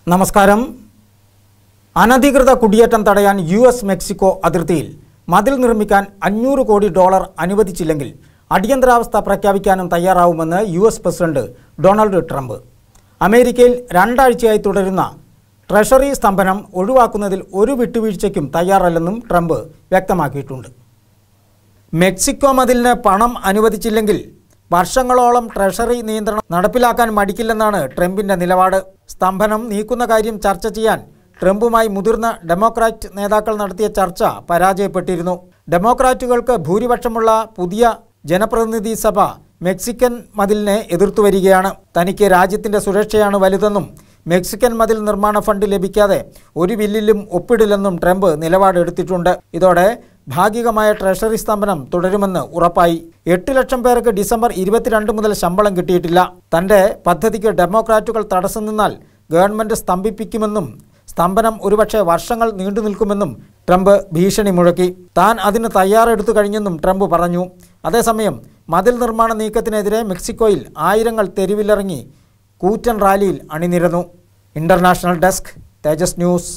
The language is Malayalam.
നമസ്കാരം. അനധികൃത കുടിയേറ്റം തടയാൻ യുഎസ് മെക്സിക്കോ അതിർത്തിയിൽ മതിൽ നിർമ്മിക്കാൻ $500 കോടി അനുവദിച്ചില്ലെങ്കിൽ അടിയന്തരാവസ്ഥ പ്രഖ്യാപിക്കാനും തയ്യാറാവുമെന്ന് യുഎസ് പ്രസിഡന്റ് ഡൊണാൾഡ് ട്രംപ്. അമേരിക്കയിൽ 2 ആഴ്ചയായി തുടരുന്ന ട്രഷറി സ്തംഭനം ഒഴിവാക്കുന്നതിൽ ഒരു വിട്ടുവീഴ്ചയ്ക്കും തയ്യാറല്ലെന്നും ട്രംപ് വ്യക്തമാക്കിയിട്ടുണ്ട്. മെക്സിക്കോ മതിലിന് പണം അനുവദിച്ചില്ലെങ്കിൽ വർഷങ്ങളോളം ട്രഷറി നിയന്ത്രണം നടപ്പിലാക്കാൻ മടിക്കില്ലെന്നാണ് ട്രംപിൻ്റെ നിലപാട്. സ്തംഭനം നീക്കുന്ന കാര്യം ചർച്ച ചെയ്യാൻ ട്രംപുമായി മുതിർന്ന ഡെമോക്രാറ്റ് നേതാക്കൾ നടത്തിയ ചർച്ച പരാജയപ്പെട്ടിരുന്നു. ഡെമോക്രാറ്റുകൾക്ക് ഭൂരിപക്ഷമുള്ള പുതിയ ജനപ്രതിനിധി സഭ മെക്സിക്കൻ മതിലിനെ എതിർത്തു വരികയാണ്. തനിക്ക് രാജ്യത്തിൻ്റെ സുരക്ഷയാണ് വലുതെന്നും മെക്സിക്കൻ മതിൽ നിർമ്മാണ ഫണ്ട് ലഭിക്കാതെ ഒരു ബില്ലിലും ഒപ്പിടില്ലെന്നും ട്രംപ് നിലപാടെടുത്തിട്ടുണ്ട്. ഇതോടെ ഭാഗികമായ ട്രഷറി സ്തംഭനം തുടരുമെന്ന് ഉറപ്പായി. 8 ലക്ഷം പേർക്ക് ഡിസംബർ 22 മുതൽ ശമ്പളം കിട്ടിയിട്ടില്ല. തൻ്റെ പദ്ധതിക്ക് ഡെമോക്രാറ്റുകൾ തടസ്സം നിന്നാൽ ഗവൺമെൻറ് സ്തംഭിപ്പിക്കുമെന്നും സ്തംഭനം ഒരുപക്ഷെ വർഷങ്ങൾ നീണ്ടു നിൽക്കുമെന്നും ട്രംപ് ഭീഷണി മുഴക്കി. താൻ അതിന് തയ്യാറെടുത്തു കഴിഞ്ഞെന്നും ട്രംപ് പറഞ്ഞു. അതേസമയം മതിൽ നിർമ്മാണ നീക്കത്തിനെതിരെ മെക്സിക്കോയിൽ ആയിരങ്ങൾ തെരുവിലിറങ്ങി കൂറ്റൻ റാലിയിൽ അണിനിരന്നു. ഇന്റർനാഷണൽ ഡെസ്ക്, തേജസ് ന്യൂസ്.